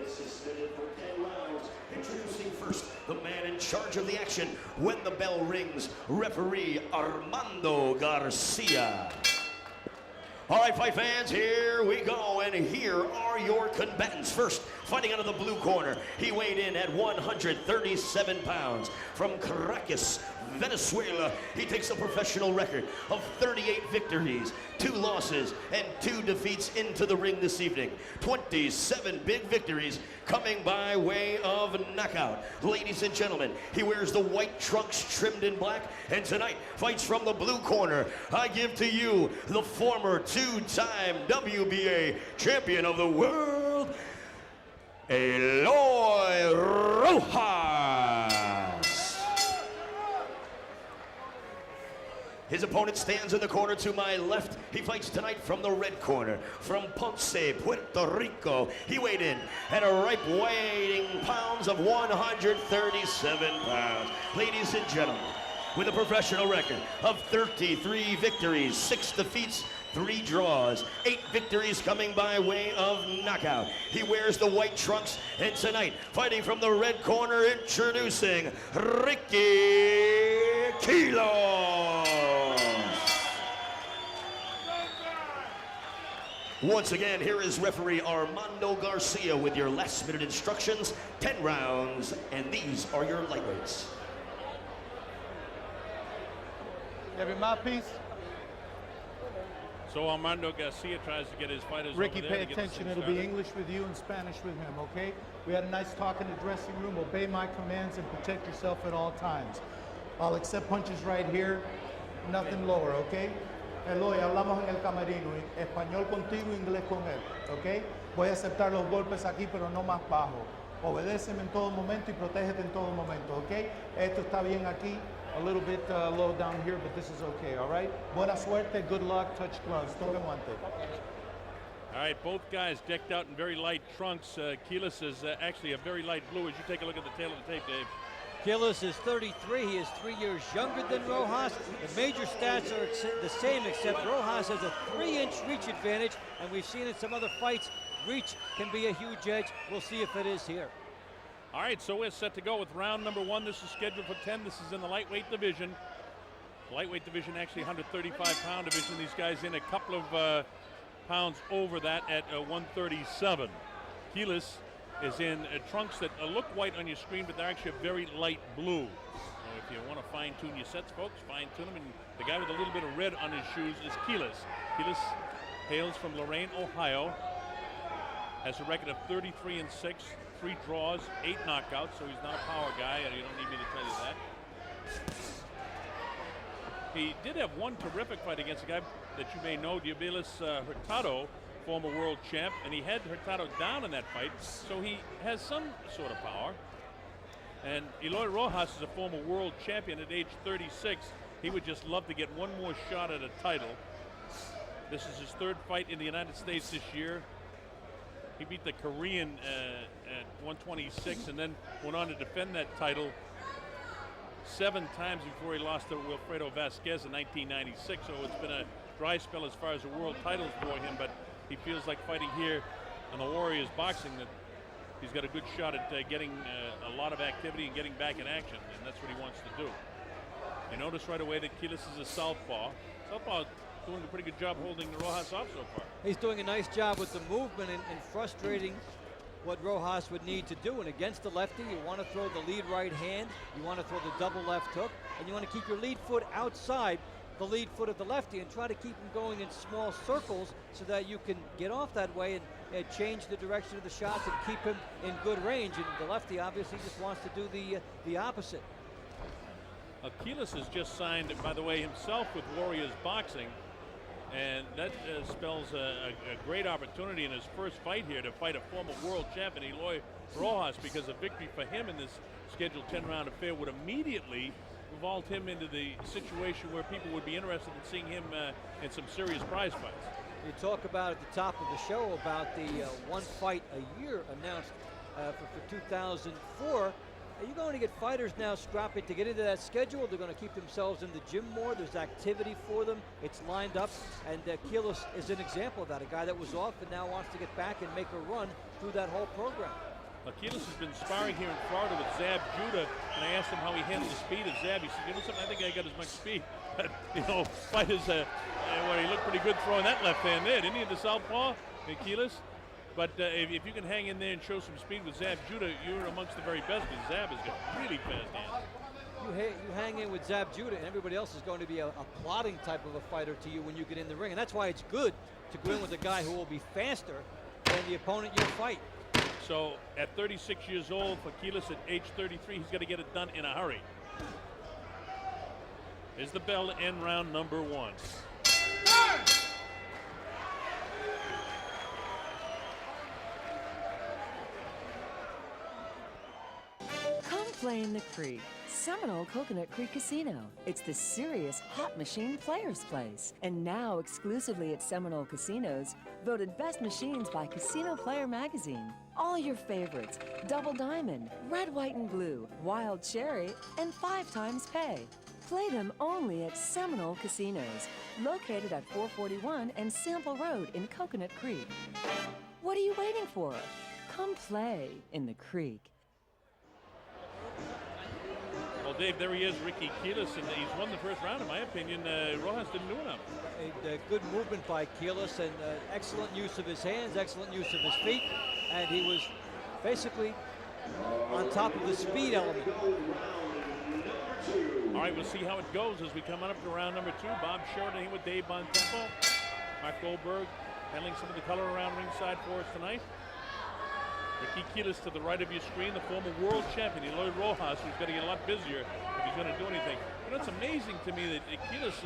Suspended for 10 rounds. Introducing first the man in charge of the action when the bell rings, referee Armando Garcia. All right, fight fans, here we go, and here are your combatants. First, fighting out of the blue corner, he weighed in at 137 pounds. From Caracas, Venezuela, he takes a professional record of 38 victories, 2 losses, and 2 defeats into the ring this evening. 27 big victories coming by way of knockout. Ladies and gentlemen, he wears the white trunks trimmed in black, and tonight fights from the blue corner. I give to you the former 2-time WBA champion of the world, Eloy Rojas. His opponent stands in the corner to my left. He fights tonight from the red corner. From Ponce, Puerto Rico. He weighed in at a ripe weighing pounds of 137 pounds. Ladies and gentlemen, with a professional record of 33 victories, 6 defeats, 3 draws, 8 victories coming by way of knockout. He wears the white trunks, and tonight, fighting from the red corner, introducing Ricky Quiles. Once again, here is referee Armando Garcia with your last-minute instructions. 10 rounds, and these are your lightweights. Every mouthpiece. So Armando Garcia tries to get his fighters Ricky, over there pay attention. It'll be English with you and Spanish with him, okay? We had a nice talk in the dressing room. Obey my commands and protect yourself at all times. I'll accept punches right here, nothing lower, okay? Eloy, hablamos en el camerino, español contigo, inglés con él, okay? Voy a aceptar los golpes aquí, pero no más bajo. Obedéceme en todo momento y protégete en todo momento, okay? Esto está bien aquí. A little bit low down here, but this is okay, all right? Buena suerte, good luck, touch gloves. Toque guante. All right, both guys decked out in very light trunks. Quiles is actually a very light blue as you take a look at the tail of the tape, Dave. Quiles is 33. He is 3 years younger than Rojas. The major stats are the same, except Rojas has a 3-inch reach advantage, and we've seen in some other fights, reach can be a huge edge. We'll see if it is here. All right, so we're set to go with round number 1. This is scheduled for 10. This is in the lightweight division. Lightweight division, actually 135-pound division. These guys in a couple of pounds over that at 137. Quiles is in trunks that look white on your screen, but they're actually a very light blue. So if you want to fine-tune your sets, folks, fine-tune them. And the guy with a little bit of red on his shoes is Quiles. Quiles hails from Lorain, Ohio. Has a record of 33-6. 3 draws, 8 knockouts, so he's not a power guy, and you don't need me to tell you that. He did have one terrific fight against a guy that you may know, Diabeles Hurtado, former world champ, and he had Hurtado down in that fight, so he has some sort of power. And Eloy Rojas is a former world champion at age 36. He would just love to get one more shot at a title. This is his 3rd fight in the United States this year. He beat the Korean at 126 and then went on to defend that title 7 times before he lost to Wilfredo Vasquez in 1996. So it's been a dry spell as far as the world titles for him, but he feels like fighting here on the Warriors Boxing that he's got a good shot at getting a lot of activity and getting back in action, and that's what he wants to do. You notice right away that Quiles is a southpaw. Southpaw doing a pretty good job holding Rojas off so far. He's doing a nice job with the movement and frustrating what Rojas would need to do. And against the lefty, you want to throw the lead right hand, you want to throw the double left hook, and you want to keep your lead foot outside the lead foot of the lefty and try to keep him going in small circles so that you can get off that way and change the direction of the shots and keep him in good range. And the lefty obviously just wants to do the opposite. Quiles has just signed, by the way, himself with Warriors Boxing. And that spells a great opportunity in his first fight here to fight a former world champion, Eloy Rojas, because a victory for him in this scheduled 10-round affair would immediately vault him into the situation where people would be interested in seeing him in some serious prize fights. You talk about at the top of the show about the 1 fight a year announced for 2004. You're going to get fighters now scrapping to get into that schedule. They're going to keep themselves in the gym more. There's activity for them. It's lined up. And Quiles is an example of that. A guy that was off and now wants to get back and make a run through that whole program. Quiles has been sparring here in Florida with Zab Judah, and I asked him how he handled the speed of Zab. He said, you know something, I think I got as much speed. But, you know, fighters, well, he looked pretty good throwing that left hand there, didn't he, the southpaw, Quiles? But if you can hang in there and show some speed with Zab Judah, you're amongst the very best, because Zab has got really fast hands. You hang in with Zab Judah, and everybody else is going to be a plotting type of a fighter to you when you get in the ring. And that's why it's good to go in with a guy who will be faster than the opponent you fight. So at 36 years old, for Quiles at age 33, he's got to get it done in a hurry. Here's the bell to end round number 1. Come play in the Creek. Seminole Coconut Creek Casino. It's the serious hot machine players place. And now exclusively at Seminole Casinos, voted best machines by Casino Player Magazine. All your favorites, Double Diamond, Red, White, and Blue, Wild Cherry, and 5 times pay. Play them only at Seminole Casinos, located at 441 and Sample Road in Coconut Creek. What are you waiting for? Come play in the Creek. Well, Dave, there he is, Ricky Quiles, and he's won the first round. In my opinion, Rojas didn't do enough. A good movement by Quiles, and excellent use of his hands, excellent use of his feet, and he was basically on top of the speed element. All right, we'll see how it goes as we come on up to round number 2. Bob Sheridan here with Dave Bontempo. Mark Goldberg handling some of the color around ringside for us tonight. Ricky Quiles to the right of your screen, the former world champion, Eloy Rojas, who's going to get a lot busier if he's going to do anything. You know, it's amazing to me that Quiles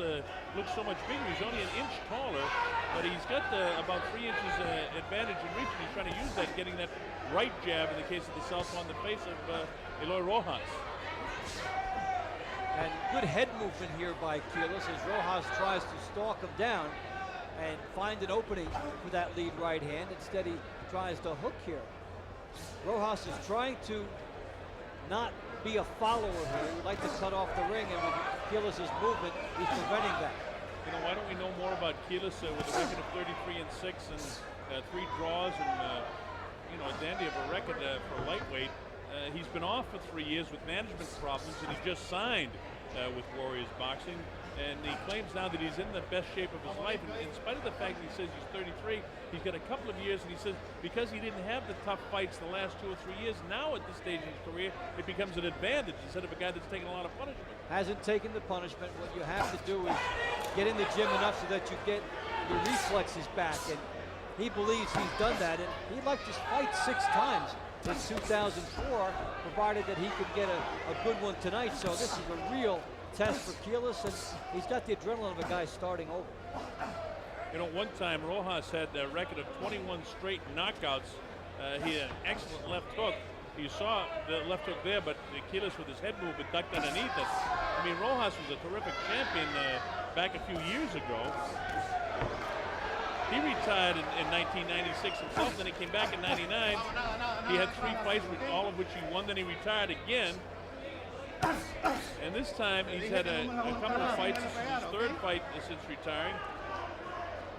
looks so much bigger. He's only an inch taller, but he's got about 3 inches advantage in reach, and he's trying to use that, getting that right jab in the case of the southpaw on the face of Eloy Rojas. And good head movement here by Quiles as Rojas tries to stalk him down and find an opening for that lead right hand. Instead, he tries to hook here. Rojas is trying to not be a follower here. He would like to cut off the ring, and with Quiles' movement, he's preventing that. You know, why don't we know more about Quiles with a record of 33-6 and 3 draws and, you know, a dandy of a record for lightweight. He's been off for 3 years with management problems, and he just signed with Warriors Boxing. And he claims now that he's in the best shape of his life. And in spite of the fact that he says he's 33, he's got a couple of years, and he says because he didn't have the tough fights the last 2 or 3 years, now at this stage in his career, it becomes an advantage instead of a guy that's taking a lot of punishment. Hasn't taken the punishment. What you have to do is get in the gym enough so that you get your reflexes back. And he believes he's done that. And he'd like to fight 6 times in 2004, provided that he could get a good one tonight. So this is a real test for Quiles, and he's got the adrenaline of a guy starting over. You know, one time Rojas had a record of 21 straight knockouts. He had an excellent left hook. You saw the left hook there, but Quiles with his head movement ducked underneath it. I mean, Rojas was a terrific champion back a few years ago. He retired in 1996 himself, then he came back in 99. He had 3 fights, all of which he won, then he retired again. And this time he's had a couple of fights. This is his 3rd fight since retiring.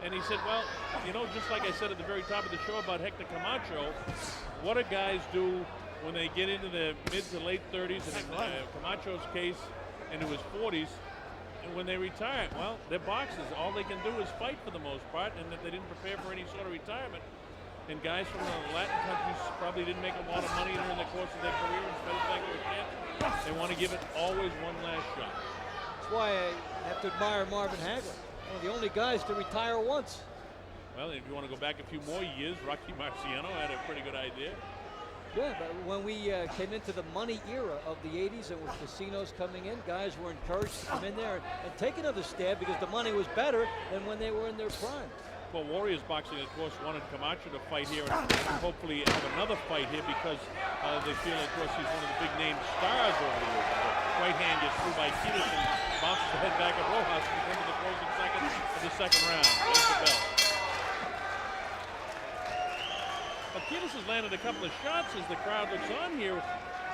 And he said, well, you know, just like I said at the very top of the show about Hector Camacho, what do guys do when they get into the mid to late 30s, and in Camacho's case, into his 40s, and when they retire? Well, they're boxers. All they can do is fight for the most part, and that they didn't prepare for any sort of retirement. And guys from the Latin countries probably didn't make a lot of money during the course of their career, in spite of the fact they were champions. They want to give it always one last shot. That's why I have to admire Marvin Hagler, one of the only guys to retire once. Well, if you want to go back a few more years, Rocky Marciano had a pretty good idea. Yeah, but when we came into the money era of the 80s and with casinos coming in, guys were encouraged to come in there and take another stab because the money was better than when they were in their prime. Well, Warriors Boxing, of course, wanted Camacho to fight here and hopefully have another fight here because they feel, of course, he's one of the big name stars over the years. Right hand gets through by Quiles and bounces the head back at Rojas and we come to the closing seconds of the 2nd round. There's the bell. But Quiles has landed a couple of shots as the crowd looks on here.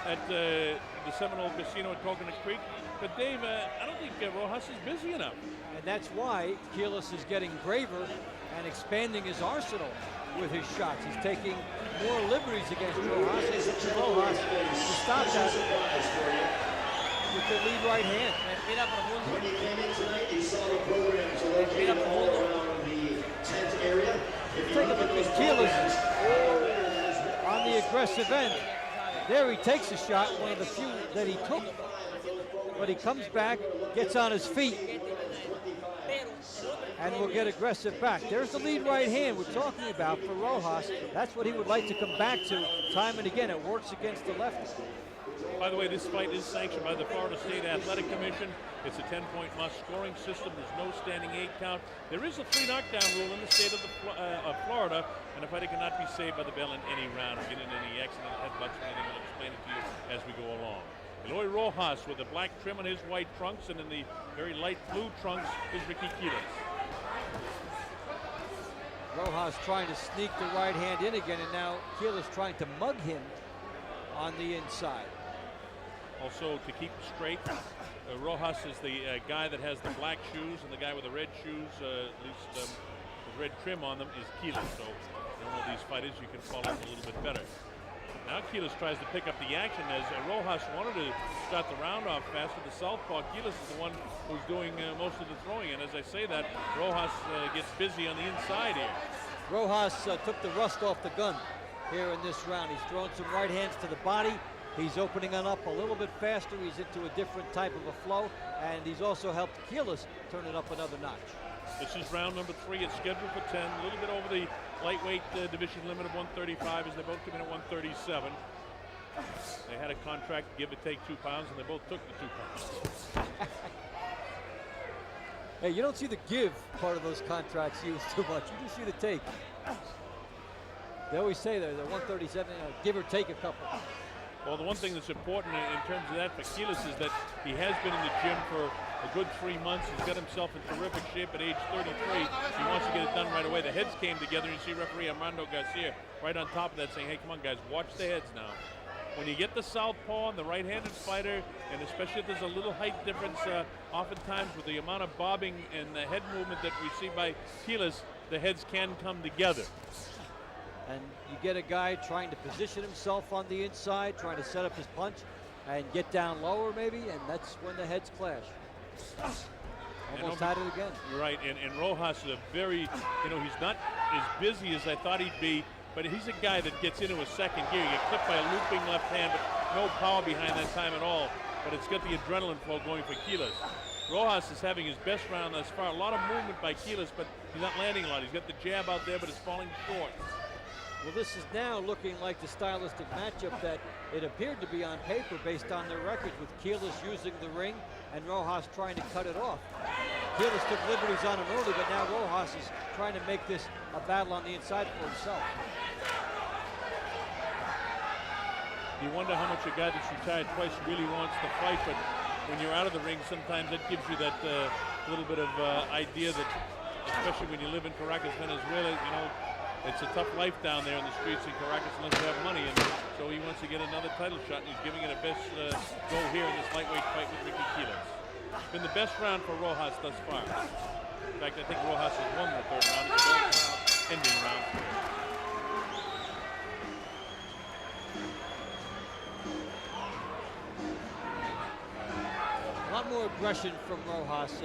at the Seminole Casino at Coconut Creek. But Dave, I don't think Rojas is busy enough. And that's why Quiles is getting braver and expanding his arsenal with his shots. He's taking more liberties against Rojas. He's looking for Rojas to stop that with the lead right hand. When you came in tonight, you saw the programs located all around the tent area. If you Take a look look at at Quiles on the aggressive end. There he takes a shot, one of the few that he took. But he comes back, gets on his feet, and will get aggressive back. There's the lead right hand we're talking about for Rojas. That's what he would like to come back to time and again. It works against the lefty. By the way, this fight is sanctioned by the Florida State Athletic Commission. It's a 10-point must-scoring system. There's no standing 8 count. There is a 3 knockdown rule in the state of Florida, and a fighter cannot be saved by the bell in any round or get in any accident, headbutts, or anything. We'll explain it to you as we go along. Eloy Rojas with the black trim on his white trunks, and in the very light blue trunks is Ricky Quiles. Rojas trying to sneak the right hand in again, and now Quiles trying to mug him on the inside. Also, to keep straight, Rojas is the guy that has the black shoes, and the guy with the red shoes, at least with red trim on them, is Quiles. So, in all these fighters, you can follow them a little bit better. Now Quiles tries to pick up the action as Rojas wanted to start the round off faster. The southpaw, Quiles is the one who's doing most of the throwing. And as I say that, Rojas gets busy on the inside here. Rojas took the rust off the gun here in this round. He's throwing some right hands to the body. He's opening it up a little bit faster. He's into a different type of a flow. And he's also helped Quiles turn it up another notch. This is round number 3. It's scheduled for 10. A little bit over the lightweight division limit of 135 as they both come in at 137. They had a contract, give or take 2 pounds, and they both took the 2 pounds. Hey, you don't see the give part of those contracts used too much. You just see the take. They always say they're 137, give or take a couple. Well, the one thing that's important in terms of that for Quiles is that he has been in the gym for a good 3 months. He's got himself in terrific shape at age 33. He wants to get it done right away. The heads came together, and you see referee Armando Garcia right on top of that saying, hey, come on, guys, watch the heads now. When you get the southpaw and the right-handed fighter, and especially if there's a little height difference, oftentimes with the amount of bobbing and the head movement that we see by Quiles, the heads can come together. And you get a guy trying to position himself on the inside, trying to set up his punch and get down lower maybe, and that's when the heads clash. Almost had it again. Right, and Rojas is a very, he's not as busy as I thought he'd be, but he's a guy that gets into a second gear. You get clipped by a looping left hand, but no power behind that time at all. But it's got the adrenaline flow going for Quiles. Rojas is having his best round thus far. A lot of movement by Quiles, but he's not landing a lot. He's got the jab out there, but it's falling short. Well, this is now looking like the stylistic matchup that it appeared to be on paper based on their records, with Quiles using the ring and Rojas trying to cut it off. Quiles took liberties on him early, but now Rojas is trying to make this a battle on the inside for himself. You wonder how much a guy that's retired twice really wants to fight, but when you're out of the ring, sometimes that gives you that little bit of idea that, especially when you live in Caracas, Venezuela, it's a tough life down there in the streets in Caracas unless you have money, and so he wants to get another title shot, and he's giving it a best go here in this lightweight fight with Ricky Quiles. It's been the best round for Rojas thus far. In fact, I think Rojas has won the 3rd round. It's the ending round. A lot more aggression from Rojas.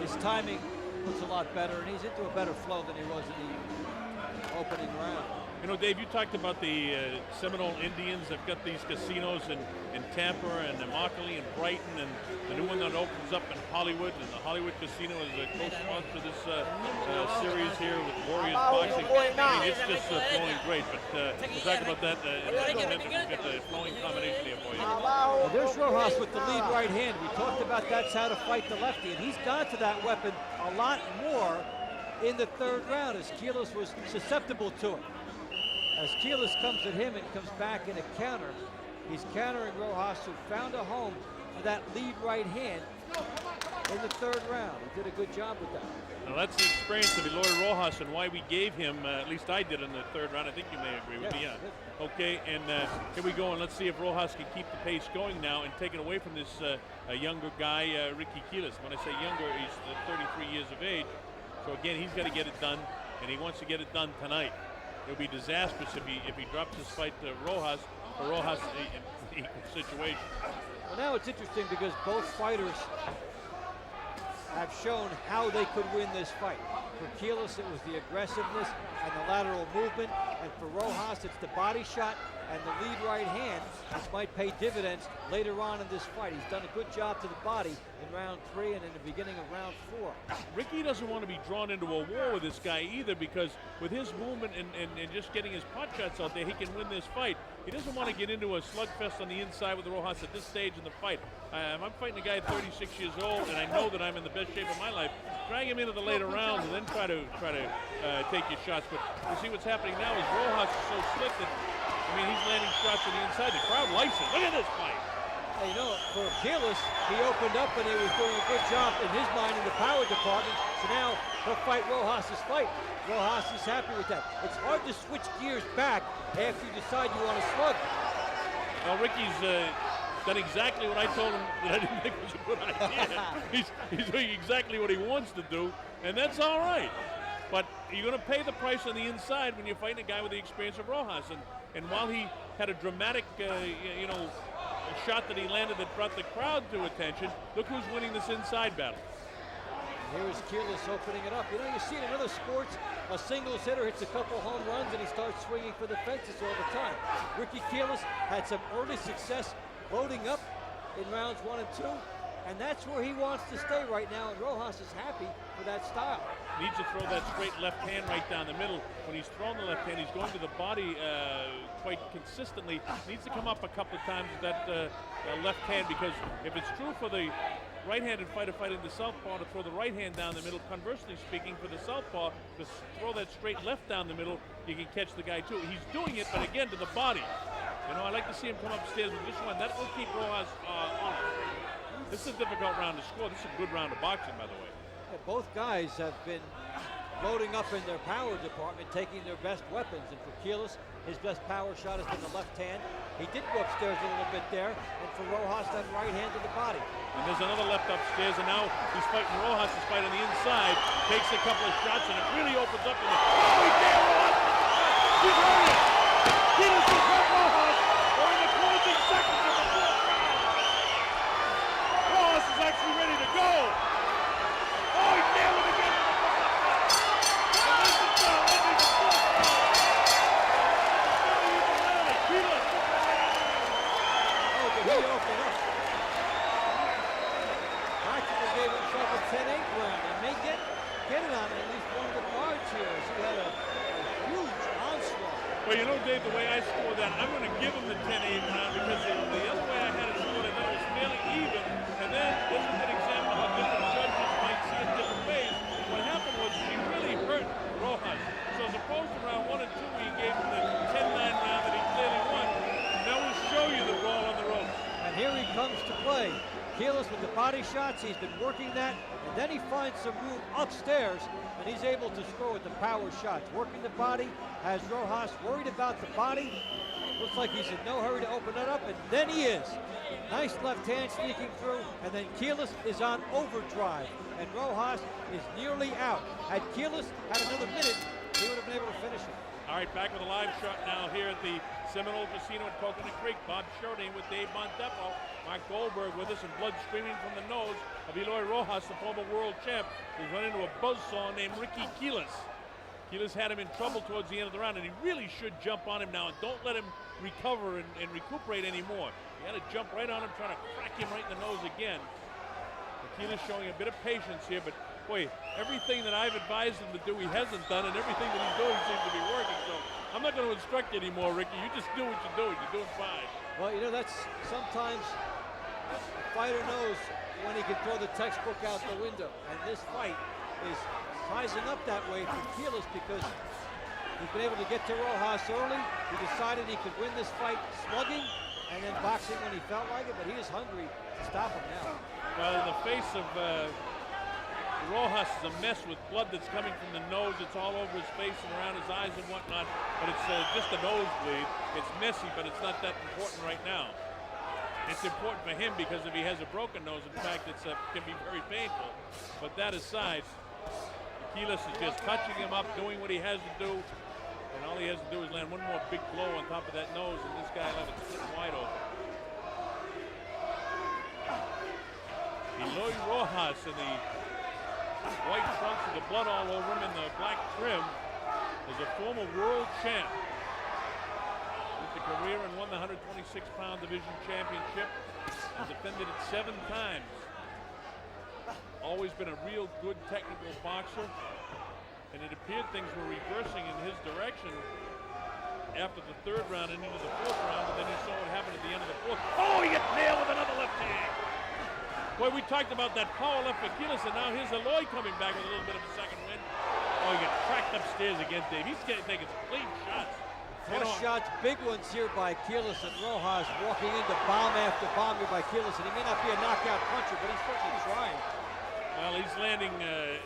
His timing looks a lot better, and he's into a better flow than he was in the opening round. Dave, you talked about the Seminole Indians. They've got these casinos in Tampa and Immokalee and Brighton, and the new one that opens up in Hollywood. And the Hollywood Casino is a co-sponsor of this series here with Warriors Boxing. I mean, it's just flowing great, but we'll talk about that in a minute. We'll get the flowing combination here for you. Well, there's Rojas with the lead right hand. We talked about that's how to fight the lefty, and he's gone to that weapon a lot more in the 3rd round as Quiles was susceptible to it. As Quiles comes at him and comes back in a counter, he's countering Rojas, who found a home for that lead right hand in the 3rd round. He did a good job with that. Now that's the experience of Eloy Rojas and why we gave him, at least I did in the 3rd round. I think you may agree with me. Yeah. Okay, and here we go, and let's see if Rojas can keep the pace going now and take it away from this younger guy, Ricky Quiles. When I say younger, he's 33 years of age. So again, he's got to get it done, and he wants to get it done tonight. It would be disastrous if he drops this fight to Rojas, or Rojas in equal situation. Well, now it's interesting because both fighters have shown how they could win this fight. For Quiles, it was the aggressiveness and the lateral movement, and for Rojas, it's the body shot and the lead right hand, which might pay dividends later on in this fight. He's done a good job to the body in round 3 and in the beginning of round 4. Ricky doesn't want to be drawn into a war with this guy either, because with his movement and just getting his pot shots out there, he can win this fight. He doesn't want to get into a slugfest on the inside with Rojas at this stage in the fight. I'm fighting a guy 36 years old, and I know that I'm in the best shape of my life. Drag him into the later rounds and then try to take your shots. But you see what's happening now is Rojas is so slick that, I mean, he's landing shots on the inside. The crowd likes it. Look at this fight. Hey, you know, for Quiles, he opened up and he was doing a good job in his mind in the power department. So now he'll fight Rojas' fight. Rojas is happy with that. It's hard to switch gears back after you decide you want to slug. Well, Ricky's done exactly what I told him that I didn't think was a good idea. He's doing exactly what he wants to do, and that's all right. But you're going to pay the price on the inside when you're fighting a guy with the experience of Rojas. And while he had a dramatic, a shot that he landed that brought the crowd to attention, look who's winning this inside battle. Here's Quiles opening it up. You know, you see in other sports, a singles hitter hits a couple home runs and he starts swinging for the fences all the time. Ricky Quiles had some early success loading up in rounds 1 and 2, and that's where he wants to stay right now, and Rojas is happy for that style. Needs to throw that straight left hand right down the middle. When he's throwing the left hand, he's going to the body quite consistently. Needs to come up a couple of times with that left hand, because if it's true for the right-handed fighter fighting the southpaw to throw the right hand down the middle, conversely speaking, for the southpaw to throw that straight left down the middle, you can catch the guy too. He's doing it, but again, to the body. You know, I like to see him come upstairs with this one. That will keep Rojas on. This is a difficult round to score. This is a good round of boxing, by the way. Yeah, both guys have been loading up in their power department, taking their best weapons. And for Quiles, his best power shot has been the left hand. He did go upstairs a little bit there. And for Rojas, that right hand to the body. And there's another left upstairs, and now he's fighting Rojas' fight on the inside. Takes a couple of shots, and it really opens up. Oh, he damn Rojas! He's hurt it! Quiles has hurt Rojas! We're in the closing seconds of the 4th round. Rojas is actually ready to go. Oh, he nailed it again! And this is the ending of the 4th round. Quiles. Oh, but he opened up. Practically gave himself a 10-8 round and may get it on at least one of the cards here, as he had a huge onslaught. Well, you know, Dave, the way I scored that, I'm going to give him the 10-8 round, because the other way I had it scored, I thought it was fairly even. And then this is an example of how different judges might see it different ways. What happened was he really hurt Rojas. So as opposed to round 1 and 2, where he gave him the 10-9 round that he clearly won, now we'll show you the ball on the ropes. And here he comes to play. Quiles with the body shots, he's been working that, and then he finds some room upstairs, and he's able to score with the power shots. Working the body, has Rojas worried about the body. Looks like he's in no hurry to open it up, and then he is. Nice left hand sneaking through, and then Quiles is on overdrive, and Rojas is nearly out. Had Quiles had another minute, he would have been able to finish it. All right, back with a live shot now here at the Seminole Casino at Coconut Creek. Bob Shorty with Dave Montepo. Mark Goldberg with us, and blood streaming from the nose of Eloy Rojas, the former world champ, who's run into a buzzsaw named Ricky Quiles. Quiles had him in trouble towards the end of the round, and he really should jump on him now, and don't let him recover and recuperate anymore. You got to jump right on him, trying to crack him right in the nose again. Quiles showing a bit of patience here, but boy, everything that I've advised him to do, he hasn't done, and everything that he's doing seems to be working. So I'm not going to instruct you anymore, Ricky. You just do what you're doing. You're doing fine. Well, you know, that's sometimes the fighter knows when he can throw the textbook out the window. And this fight is sizing up that way for Quiles, because he's been able to get to Rojas early. He decided he could win this fight slugging and then boxing when he felt like it, but he is hungry to stop him now. Well, in the face of Rojas is a mess with blood that's coming from the nose. It's all over his face and around his eyes and whatnot. But it's just a nosebleed. It's messy, but it's not that important right now. It's important for him because if he has a broken nose, in fact, it can be very painful. But that aside, Quiles is just touching him up, doing what he has to do. And all he has to do is land one more big blow on top of that nose, and this guy will have it split wide open. Eloy Rojas in the white trunks with the blood all over him and the black trim is a former world champ. With the career and won the 126-pound division championship. Has defended it 7 times. Always been a real good technical boxer. And it appeared things were reversing in his direction after the 3rd round and into the 4th round, and then you saw what happened at the end of the 4th. Oh, he gets nailed with another left hand. Boy, we talked about that power left for Quiles, and now here's Eloy coming back with a little bit of a second win. Oh, he gets cracked upstairs again, Dave. He's taking some clean shots. First shots, big ones here by Quiles, and Rojas walking into bomb after bomb here by Quiles, and he may not be a knockout puncher, but he's certainly trying. Well, he's landing,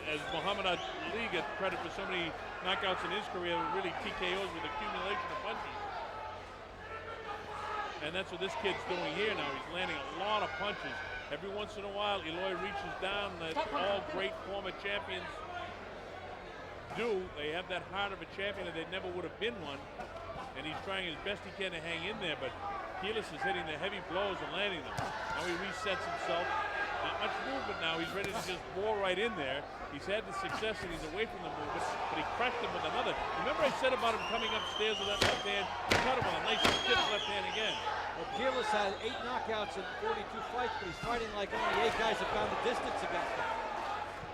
as Muhammad Ali gets credit for so many knockouts in his career, really TKOs with accumulation of punches. And that's what this kid's doing here now. He's landing a lot of punches. Every once in a while, Eloy reaches down, that all great former champions do. They have that heart of a champion, and they never would have been one. And he's trying as best he can to hang in there, but Quiles is hitting the heavy blows and landing them. Now he resets himself. Not much movement now. He's ready to just bore right in there. He's had the success and he's away from the movement, but he crashed him with another. Remember I said about him coming upstairs with that left hand? He caught him with a nice stiff left hand again. Well, Quiles had 8 knockouts in 42 fights, but he's fighting like only 8 guys have gone the distance against him.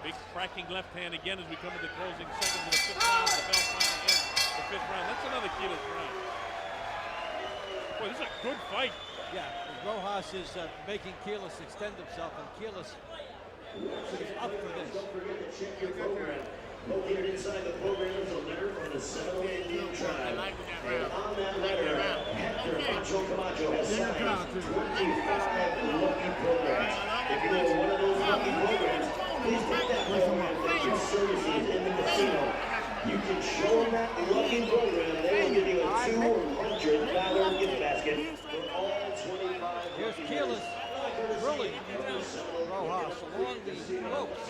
Big cracking left hand again as we come to the closing seconds of the 5th round. The bell finally ends the 5th round. That's another Quiles round. Boy, this is a good fight. Yeah, Rojas is making Quiles extend himself, and Quiles is up for this. Don't forget to check your program. Located inside the program is a letter from the Seminole Indian tribe. And on that letter, Hector Macho Camacho has signed 25 lucky programs. If you know one of those lucky programs, please take that program that your services in the casino. You can show them that lucky program, they will give you a $200 gift basket for all 25. Here's Quiles drilling Rojas along the ropes.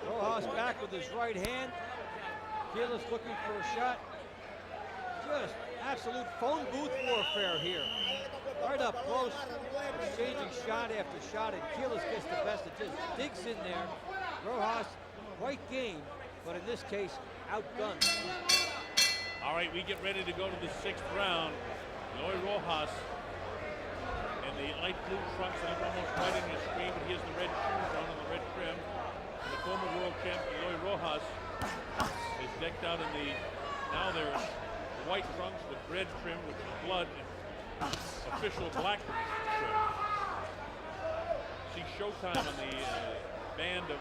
Rojas back with his right hand. Quiles looking for a shot. Just absolute phone booth warfare here. Right up close, exchanging shot after shot, and Quiles gets the best. It just digs in there. Rojas quite game, but in this case, outgunned. All right, we get ready to go to the 6th round. Eloy Rojas in the light blue trunks, and I'm almost right in your screen, but he has the red shoes on and the red trim. And the former world champ, Eloy Rojas, is decked out in the, now there's white trunks with red trim, which is blood, and official black trim. See Showtime on the band of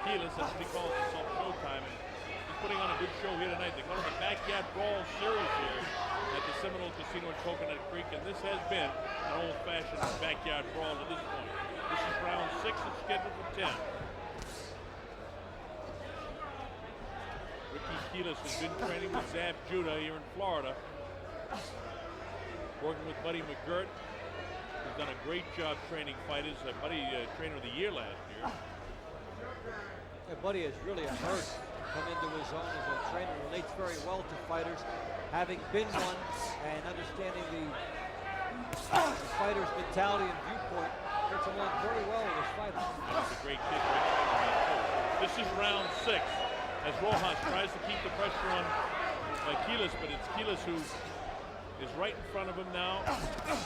Quiles, that's what he calls himself, Showtime. And he's putting on a good show here tonight. They call it the Backyard Brawl Series here at the Seminole Casino in Coconut Creek, and this has been an old-fashioned backyard brawl to this point. This is round 6 and scheduled for 10. Ricky Quiles has been training with Zab Judah here in Florida, working with Buddy McGirt, who's done a great job training fighters. Buddy, trainer of the year last year. Yeah, Buddy has really emerged, come into his own as a trainer, relates very well to fighters, having been one and understanding the fighter's mentality and viewpoint. Gets along very well with his fighters. That's a great kid. This is round 6 as Rojas tries to keep the pressure on Quiles, but it's Quiles who is right in front of him now,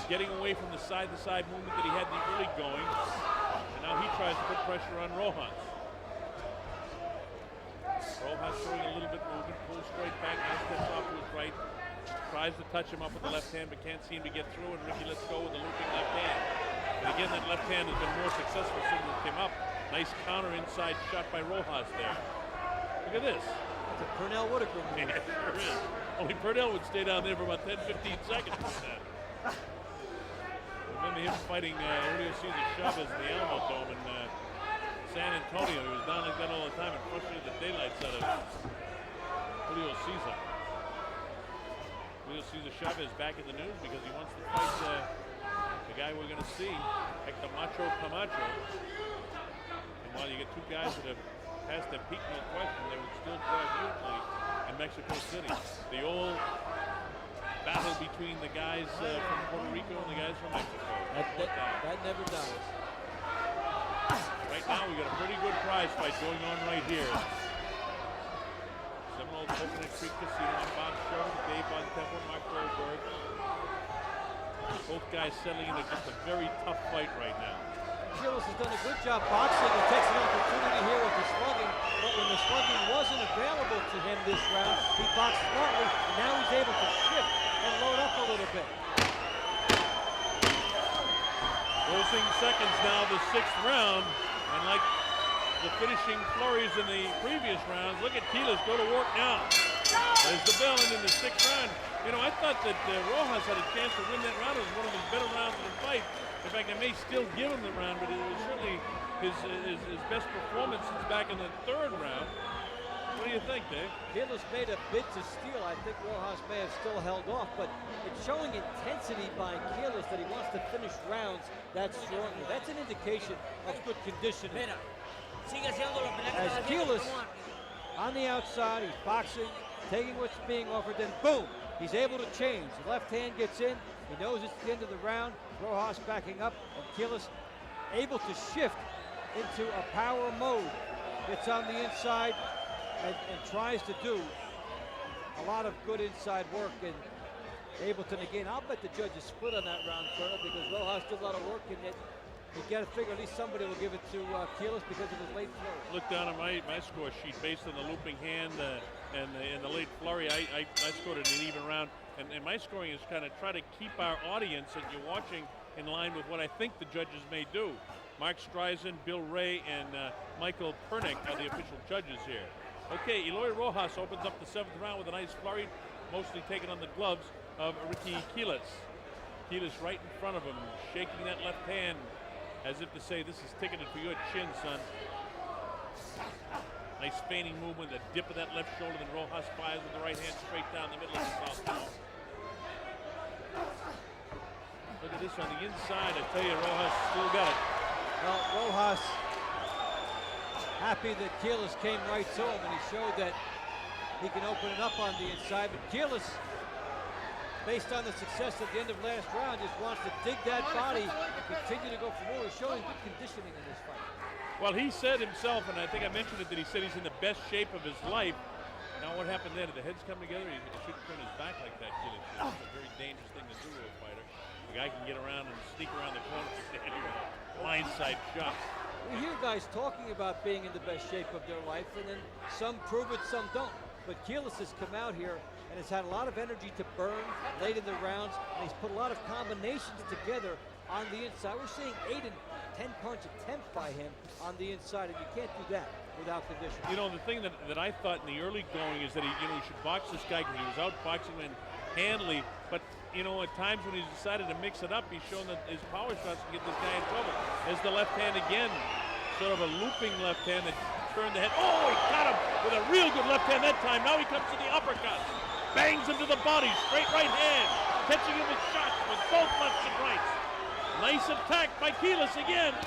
getting away from the side-to-side movement that he had in the early going, and now he tries to put pressure on Rojas. Rojas showing a little bit movement, pulls straight back, now steps off to his right, tries to touch him up with the left hand, but can't seem to get through, and Ricky lets go with the looping left hand. And again, that left hand has been more successful since it came up. Nice counter inside shot by Rojas there. Look at this. It's a Pernell Whitaker move. Yeah, it sure is. Only Pernell would stay down there for about 10-15 seconds with that. Remember him fighting Julio Cesar Chavez in the Alamo Dome in San Antonio. He was down like that all the time and frustrated the daylights out of Julio Cesar. Julio Cesar Chavez back in the news because he wants to fight the guy we're going to see, Hector Macho Camacho. And while you get two guys that have passed their peak, no question, they would still drive beautifully in Mexico City. The old battle between the guys from Puerto Rico and the guys from Mexico. That never dies. Right now we got a pretty good prize fight going on right here. Seminole Coconut Creek Casino on Bob Sherman, Dave Von Temple, Mark Goldberg. Both guys settling into just a very tough fight right now. Quiles has done a good job boxing and takes an opportunity here with the slugging, but when the slugging wasn't available to him this round, he boxed smartly, and now he's able to shift and load up a little bit. Closing seconds now, the 6th round, and like the finishing flurries in the previous rounds, look at Quiles go to work now. There's the bell, and in the 6th round, you know, I thought that Rojas had a chance to win that round. It was one of his better rounds of the fight. In fact, I may still give him the round, but it was certainly his best performance since back in the 3rd round. What do you think, Dave? Quiles made a bid to steal. I think Rojas may have still held off, but it's showing intensity by Quiles that he wants to finish rounds that strongly. That's an indication of good conditioning. As Quiles on the outside, he's boxing, taking what's being offered, then boom, he's able to change. The left hand gets in. He knows it's the end of the round. Rojas backing up, and Quiles able to shift into a power mode. Gets on the inside and tries to do a lot of good inside work and able to negate. I'll bet the judges split on that round, Colonel, because Rojas did a lot of work, and yet you got to figure at least somebody will give it to Quiles because of his late flurry. Look down at my score sheet based on the looping hand and the late flurry. I scored it in an even round. And my scoring is kind of try to keep our audience that you're watching in line with what I think the judges may do. Mark Streisand, Bill Ray, and Michael Pernick are the official judges here. Okay, Eloy Rojas opens up the 7th round with a nice flurry, mostly taken on the gloves of Ricky Quiles. Quiles right in front of him, shaking that left hand as if to say, this is ticketed for your chin, son. Nice feigning movement, the dip of that left shoulder, then Rojas fires with the right hand straight down the middle of the southpaw. Look at this on the inside. I tell you, Rojas still got it. Well, Rojas happy that Quiles came right to him, and he showed that he can open it up on the inside. But Quiles, based on the success at the end of last round, just wants to dig that body and continue to go for more. He's showing good conditioning in this fight. Well, he said himself, and I think I mentioned it, that he said he's in the best shape of his life. Now, what happened there? Did the heads come together? He shouldn't turn his back like that, Quiles. It's a very dangerous thing to do to a fighter. The guy can get around and sneak around the corner with a blindside shot. We hear guys talking about being in the best shape of their life, and then some prove it, some don't. But Quiles has come out here and has had a lot of energy to burn late in the rounds, and he's put a lot of combinations together on the inside. We're seeing 8 and 10 punch attempts by him on the inside, and you can't do that without condition. You know, the thing that I thought in the early going is that he should box this guy because he was out boxing him handily, but you know, at times when he's decided to mix it up, he's shown that his power shots can get this guy in trouble. There's the left hand again, sort of a looping left hand that turned the head. Oh, he got him with a real good left hand that time. Now he comes to the uppercut. Bangs him to the body, straight right hand. Catching him with shots with both lefts and rights. Nice attack by Quiles again.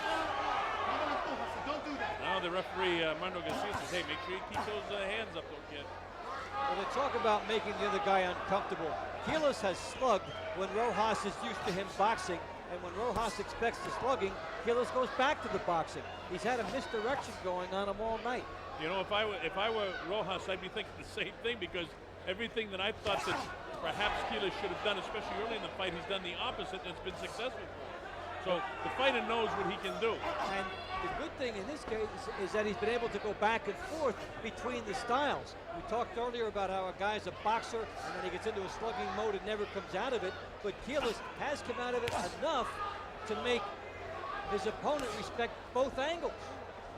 Don't do that. Now the referee, Armando Garcia, says, hey, make sure you keep those hands up, though, kid. Well, they talk about making the other guy uncomfortable. Quiles has slugged when Rojas is used to him boxing, and when Rojas expects the slugging, Quiles goes back to the boxing. He's had a misdirection going on him all night. You know, if I were Rojas, I'd be thinking the same thing, because everything that I thought that perhaps Quiles should have done, especially early in the fight, he's done the opposite, and it's been successful for him. So the fighter knows what he can do. And the good thing in this case is that he's been able to go back and forth between the styles. We talked earlier about how a guy's a boxer and then he gets into a slugging mode and never comes out of it. But Quiles has come out of it enough to make his opponent respect both angles.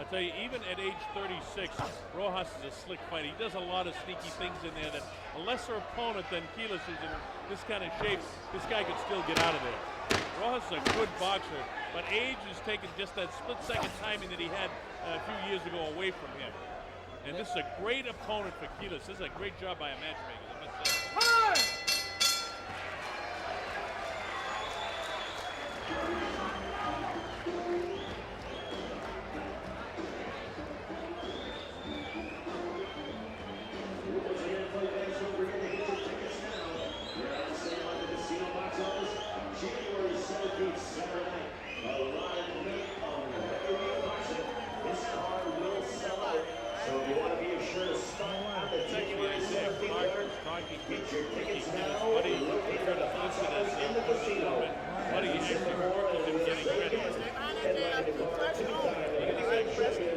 I tell you, even at age 36, Rojas is a slick fighter. He does a lot of sneaky things in there that a lesser opponent than Quiles, who's in this kind of shape, this guy could still get out of there. Rojas is a good boxer, but age is taking just that split-second timing that he had a few years ago away from him. And this is a great opponent for Quiles. This is a great job by a matchmaker, I must say.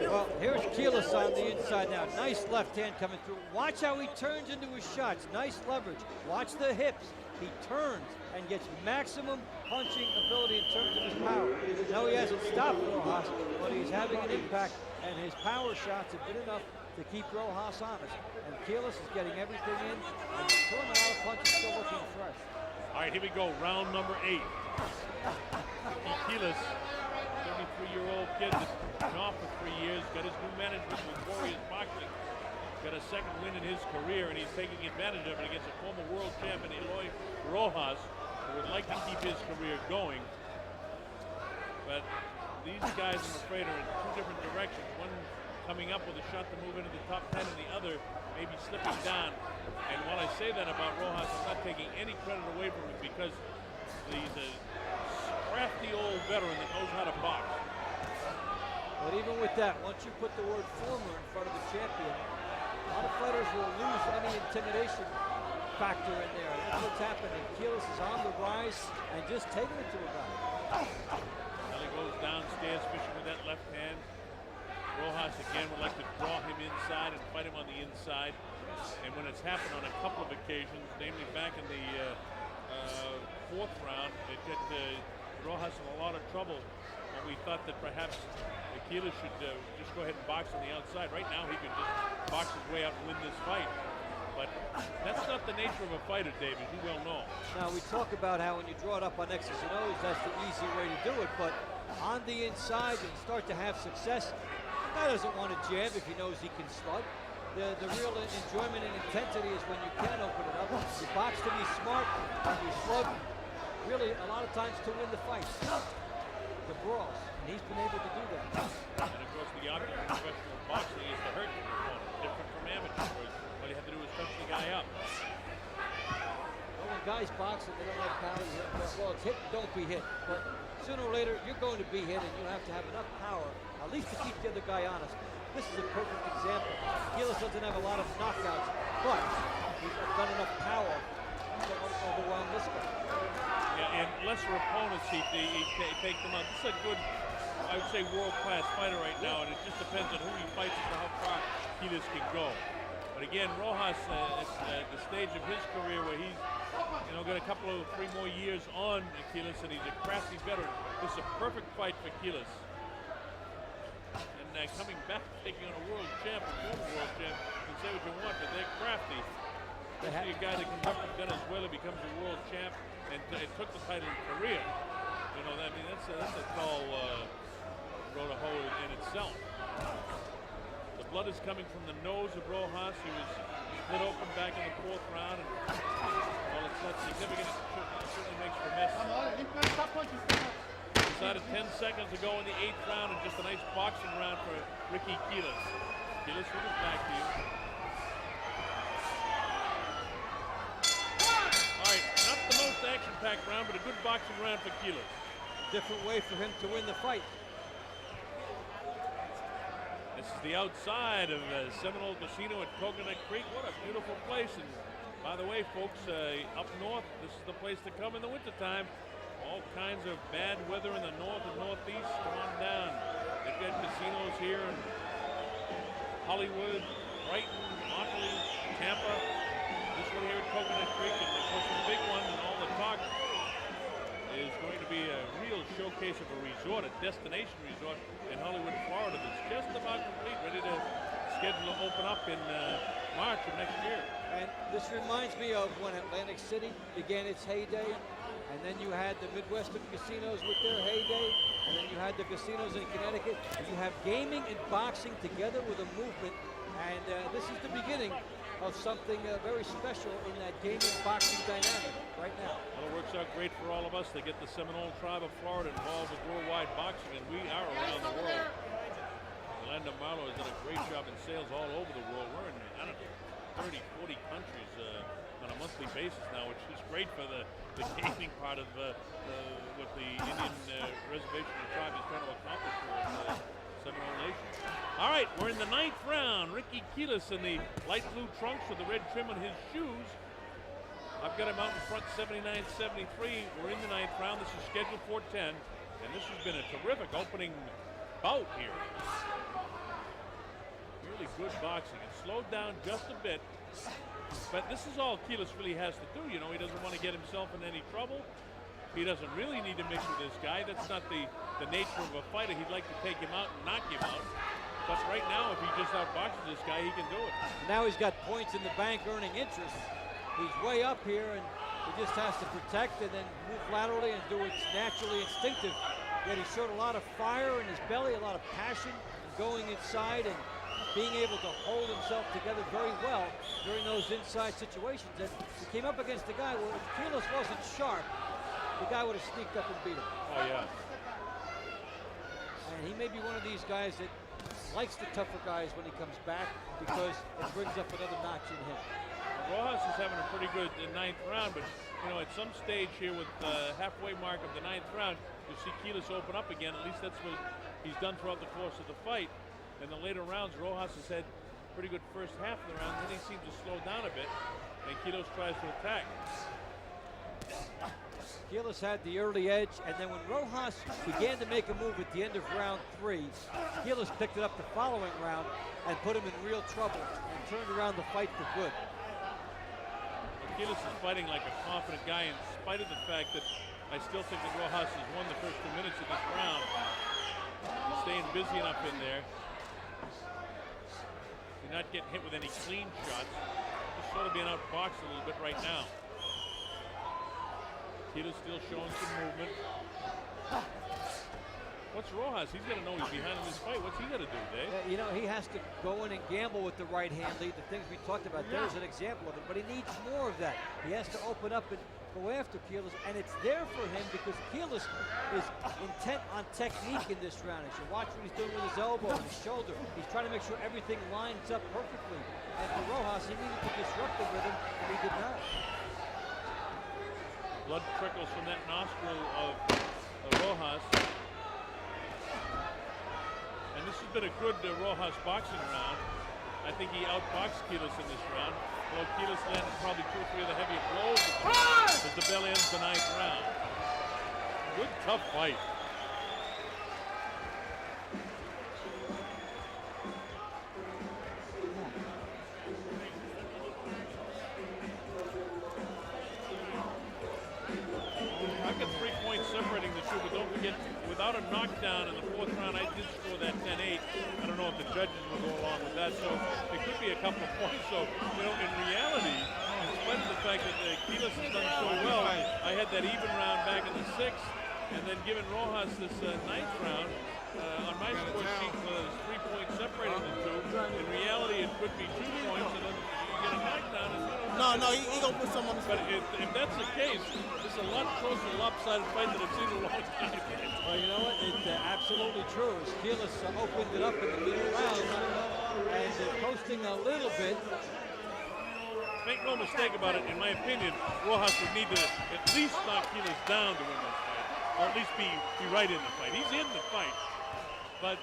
Well, here's Quiles on the inside now. Nice left hand coming through. Watch how he turns into his shots. Nice leverage. Watch the hips. He turns and gets maximum punching ability in terms of his power. No, he hasn't stopped Rojas, but he's having an impact, and his power shots have been enough to keep Rojas honest. And Quiles is getting everything in and throwing a lot of punches, still looking fresh. All right, here we go. Round number 8. Quiles, 33-year-old kid that's been off for 3 years, got his new management with Warriors Boxing, got a second win in his career, and he's taking advantage of it against a former world champion, Eloy Rojas, who would like to keep his career going. But these guys, I'm afraid, are in two different directions. One coming up with a shot to move into the top 10, and the other maybe slipping down. And while I say that about Rojas, I'm not taking any credit away from him because he's a crafty old veteran that knows how to box. But even with that, once you put the word former in front of the champion, a lot of fighters will lose any intimidation factor in there. That's what's happening. Quiles is on the rise and just taking it to a guy. Now he goes downstairs fishing with that left hand. Rojas again would like to draw him inside and fight him on the inside. And when it's happened on a couple of occasions, namely back in the 4th round, it got Rojas in a lot of trouble. And we thought that perhaps Quiles should just go ahead and box on the outside. Right now, he could just box his way out and win this fight. But that's not the nature of a fighter, Dave, as you well know. Now, we talk about how when you draw it up on X's and O's, that's the easy way to do it. But on the inside and start to have success, the guy doesn't want to jab if he knows he can slug. The real enjoyment and intensity is when you can open it up. You box to be smart, and you slug really a lot of times to win the fight. The brawls, and he's been able to do that. And of course, the object of professional boxing is to hurt your opponent, different from amateurs. All you have to do is touch the guy up. Well, when guys box and they don't have power, well, it's hit, don't be hit. But sooner or later, you're going to be hit, and you have to have enough power, at least to keep the other guy honest. This is a perfect example. Quiles doesn't have a lot of knockouts, but he's got enough power to overwhelm this guy. Yeah, and lesser opponents, he take them out. This is a good, I would say, world-class fighter right now, and it just depends on who he fights and how far Quiles can go. But again, Rojas at the stage of his career where he's, got a couple of 3 more years on Quiles, and he's a crafty veteran. This is a perfect fight for Quiles. And coming back, taking on a world champ, a former world champ, you can say what you want, but they're crafty. Especially a guy that comes up from Venezuela, becomes a world champ, and took the title in Korea. That's a tall road to hoe in itself. The blood is coming from the nose of Rojas. He was split open back in the 4th round. And while it's not significant, it certainly makes for mess. Decided 10 seconds to go in the 8th round, and just a nice boxing round for Ricky Quiles. Quiles with his back to you. All right, not the most action-packed round, but a good boxing round for Quiles. Different way for him to win the fight. This is the outside of Seminole Casino at Coconut Creek. What a beautiful place. And by the way, folks, up north, this is the place to come in the wintertime. All kinds of bad weather in the north and northeast. Come on down. They've got casinos here in Hollywood, Brighton, Monterey, Tampa. This one here at Coconut Creek, and of course the big one and all the talk is going to be a real showcase of a resort, a destination resort in Hollywood, Florida that's just about complete, ready to schedule to open up in March of next year. And this reminds me of when Atlantic City began its heyday, and then you had the Midwestern casinos with their heyday, and then you had the casinos in Connecticut. And you have gaming and boxing together with a movement, and this is the beginning of something very special in that gaming boxing dynamic right now. Well, it works out great for all of us. They get the Seminole tribe of Florida involved with worldwide boxing, and we are around the world. Yolanda Marlowe has done a great job in sales all over the world. We're in, I don't know, 30, 40 countries on a monthly basis now, which is great for the gaming part of what the Indian reservation and tribe is trying to accomplish for the Seminole Nation. All right, we're in the 9th round. Ricky Quiles in the light blue trunks with the red trim on his shoes. I've got him out in front, 79-73. We're in the 9th round. This is scheduled for 10, and this has been a terrific opening bout here. Really good boxing. It slowed down just a bit, but this is all Quiles really has to do. You know, he doesn't want to get himself in any trouble. He doesn't really need to mix with this guy. That's not the nature of a fighter. He'd like to take him out and knock him out. But right now, if he just outboxes this guy, he can do it. Now he's got points in the bank earning interest. He's way up here, and he just has to protect and then move laterally and do what's naturally instinctive. Yet he showed a lot of fire in his belly, a lot of passion, and going inside and being able to hold himself together very well during those inside situations. And he came up against a guy where if Quiles wasn't sharp, the guy would have sneaked up and beat him. Oh, yeah. And he may be one of these guys that likes the tougher guys when he comes back because it brings up another notch in him. Rojas is having a pretty good 9th round, but you know, at some stage here with the halfway mark of the 9th round, you see Quiles open up again. At least that's what he's done throughout the course of the fight. In the later rounds, Rojas has had pretty good first half of the round, then he seems to slow down a bit, and Quiles tries to attack. Quiles had the early edge, and then when Rojas began to make a move at the end of round 3, Quiles picked it up the following round and put him in real trouble and turned around the fight for good. Quiles is fighting like a confident guy in spite of the fact that I still think that Rojas has won the first 2 minutes of this round. He's staying busy enough in there. He's not getting hit with any clean shots. Just sort of being outboxed a little bit right now. Quiles still showing some movement. What's Rojas? He's got to know he's behind in this fight. What's he got to do, Dave? You know, he has to go in and gamble with the right hand lead. The things we talked about, there's an example of it, but he needs more of that. He has to open up and go after Quiles, and it's there for him because Quiles is intent on technique in this round. As you watch what he's doing with his elbow and his shoulder, he's trying to make sure everything lines up perfectly. And for Rojas, he needed to disrupt the rhythm, and he did not. Blood trickles from that nostril of Rojas. And this has been a good Rojas boxing round. I think he outboxed Quiles in this round. Although Quiles landed probably 2 or 3 of the heavier blows as the bell ends the 9th round. Good, tough fight. I've got 3 points separating the two, but don't forget, without a knockdown in the 4th round, I did score that 10-8. I don't know if the judges will go along with that, so it could be a couple of points. So, you know, in reality, in spite of the fact that Quiles has done so well, I had that even round back in the 6th, and then given Rojas this 9th round, on my score sheet was 3 points separating the two. In reality, it could be 2 points, and then you get a knockdown. And, you know, No, he gonna put some on the but if that's the case, it's a lot closer to lopsided fight than I've seen in a long time. Well, you know what? It's absolutely true. As Quiles opened it up in the middle round and posting a little bit. Make no mistake about it, in my opinion, Rojas would need to at least knock Quiles down to win this fight, or at least be right in the fight. He's in the fight, but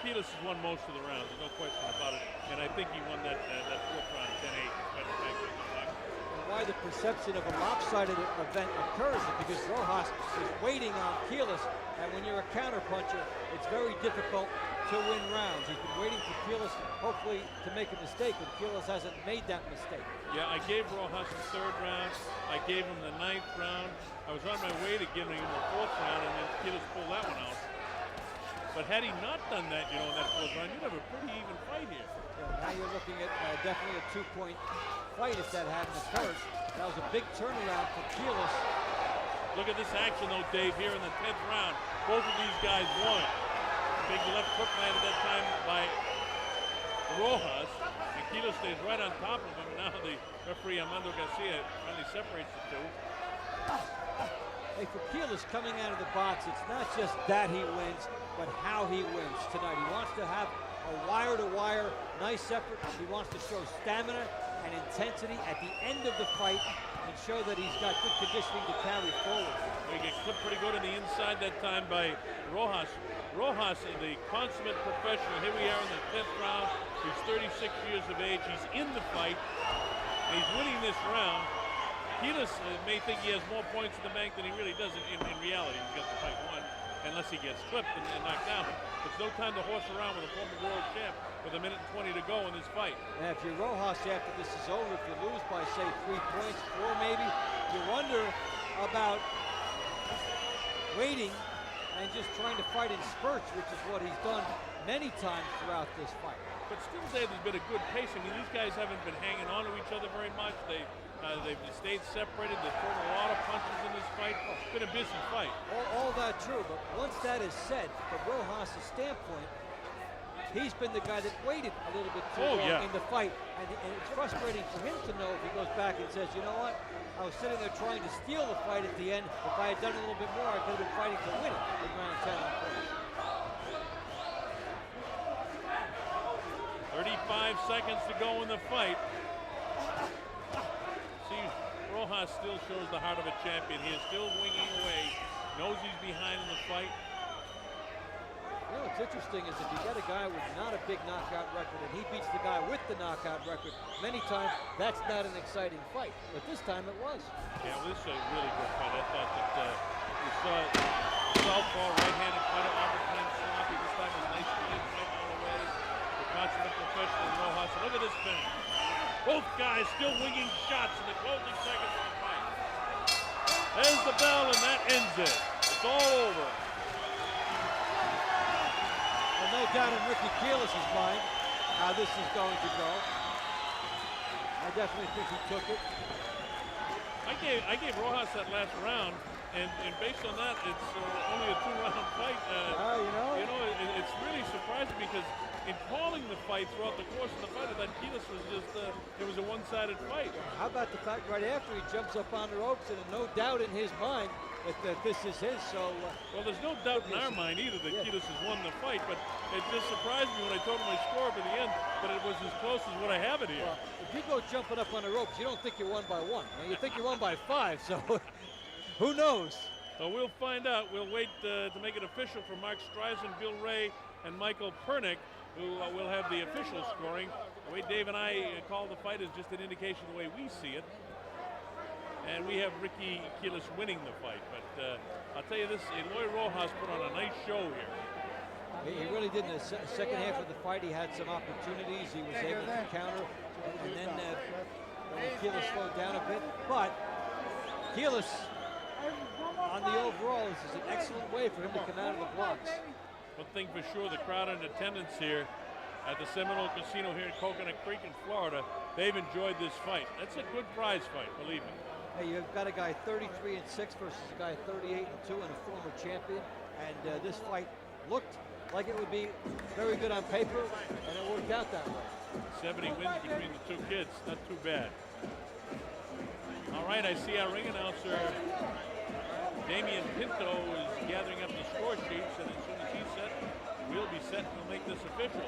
Quiles has won most of the rounds, there's no question about it, and I think he won that 4th round 10-8, despite the fact that he was knocked. Why the perception of a lopsided event occurs is because Rojas is waiting on Quiles, and when you're a counterpuncher, it's very difficult to win rounds. He's been waiting for Quiles, hopefully, to make a mistake, but Quiles hasn't made that mistake. Yeah, I gave Rojas the 3rd round. I gave him the 9th round. I was on my way to giving him the 4th round, and then Quiles pulled that one out. So But had he not done that, in that 4th round, you'd have a pretty even fight here. Yeah, now you're looking at definitely a 2-point fight if that hadn't occurred. That was a big turnaround for Quiles. Look at this action, though, Dave, here in the 10th round. Both of these guys won. Big left hook landed that time by Rojas. And Quiles stays right on top of him. Now the referee, Armando Garcia, finally separates the two. Hey, for Quiles coming out of the box, it's not just that he wins, but how he wins tonight. He wants to have a wire-to-wire, nice effort. He wants to show stamina and intensity at the end of the fight and show that he's got good conditioning to carry forward. He gets clipped pretty good on the inside that time by Rojas. Rojas is the consummate professional. Here we are in the 5th round. He's 36 years of age. He's in the fight. And he's winning this round. Quiles may think he has more points in the bank than he really does. In reality, he's got the fight won, unless he gets clipped and knocked down. There's no time to horse around with a former world champ with 1 minute and 20 to go in this fight. And if you're Rojas after this is over, if you lose by, say, 3 points, 4 maybe, you wonder about waiting and just trying to fight in spurts, which is what he's done many times throughout this fight. But still, Dave, there's been a good pace. I mean, these guys haven't been hanging on to each other very much. They've stayed separated. They've thrown a lot of punches in this fight. It's been a busy fight. All that true, but once that is said, from Rojas' standpoint, he's been the guy that waited a little bit too long in the fight. And it's frustrating for him to know if he goes back and says, you know what, I was sitting there trying to steal the fight at the end. If I had done a little bit more, I could have been fighting to win it in round 10 on points. 35 seconds to go in the fight. See, Rojas still shows the heart of a champion. He is still winging away. Knows he's behind in the fight. You know what's interesting is if you got a guy with not a big knockout record and he beats the guy with the knockout record, many times that's not an exciting fight. But this time it was. Yeah, well, this is a really good fight. I thought that you saw southpaw, right-handed fighter, overtime sloppy. This time was a nice clean fight all the way. The consummate professional Rojas. Look at this finish. Both guys still winging shots in the closing seconds of the fight. There's the bell, and that ends it. It's all over. Well, no doubt in Ricky Quiles' mind how this is going to go. I definitely think he took it. I gave Rojas that last round, and based on that, it's only a 2-round fight. It's really surprising because in calling the fight throughout the course of the fight, I thought Quiles was just, it was a one-sided fight. How about the fact right after he jumps up on the ropes and no doubt in his mind that this is his, so... well, there's no doubt in our mind either that Quiles has won the fight, but it just surprised me when I told him my score at the end, but it was as close as what I have it here. Well, if you go jumping up on the ropes, you don't think you're won by 1. You think you're won by 5, so who knows? So we'll find out. We'll wait to make it official for Mark Streisand, Bill Ray, and Michael Pernick, who will have the official scoring. The way Dave and I call the fight is just an indication of the way we see it. And we have Ricky Quiles winning the fight. But I'll tell you this, Eloy Rojas put on a nice show here. He really did. In the second half of the fight, he had some opportunities. He was able to counter. And then Quiles slowed down a bit. But Quiles, on the overall, this is an excellent way for him to come out of the blocks. One thing for sure, the crowd in attendance here at the Seminole Casino here in Coconut Creek in Florida, they've enjoyed this fight. That's a good prize fight, believe me. Hey, you've got a guy 33-6 versus a guy 38-2 and a former champion. And this fight looked like it would be very good on paper, and it worked out that way. 70 wins between the two kids, not too bad. All right, I see our ring announcer, Damian Pinto, is gathering up the score sheets, and as soon as he's set, we'll be set and we'll make this official.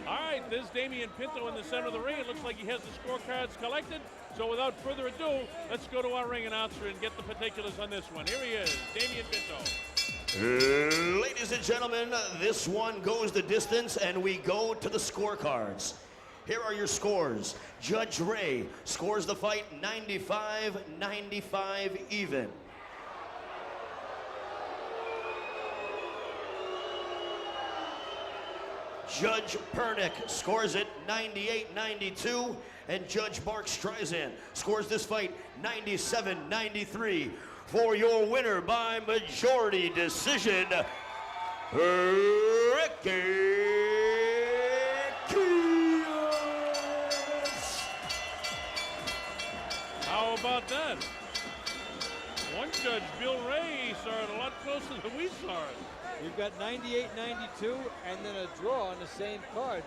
All right, there's Damian Pinto in the center of the ring. It looks like he has the scorecards collected. So without further ado, let's go to our ring announcer and get the particulars on this one. Here he is, Damian Pinto. Ladies and gentlemen, this one goes the distance, and we go to the scorecards. Here are your scores. Judge Ray scores the fight 95-95 even. Judge Pernick scores it 98-92, and Judge Mark Streisand scores this fight 97-93. For your winner by majority decision, Ricky Quiles. How about that? One judge, Bill Ray, saw it a lot closer than we saw it. You've got 98-92 and then a draw on the same card.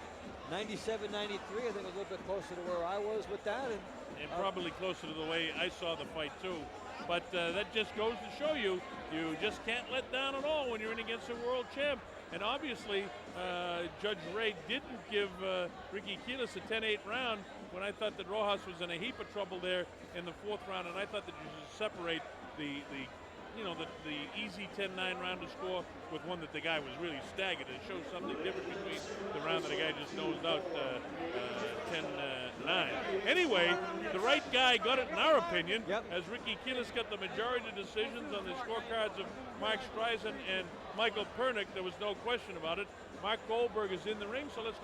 97-93, I think a little bit closer to where I was with that. And probably closer to the way I saw the fight too. But that just goes to show you, you just can't let down at all when you're in against a world champ. And obviously, Judge Ray didn't give Ricky Quiles a 10-8 round when I thought that Rojas was in a heap of trouble there in the 4th round, and I thought that you should separate the easy 10-9 round to score with one that the guy was really staggered. It shows something different between the round that the guy just nosed out 10-9. Anyway, the right guy got it in our opinion, as Ricky Quiles got the majority of decisions on the scorecards of Mark Streisand and Michael Pernick. There was no question about it. Mark Goldberg is in the ring, so let's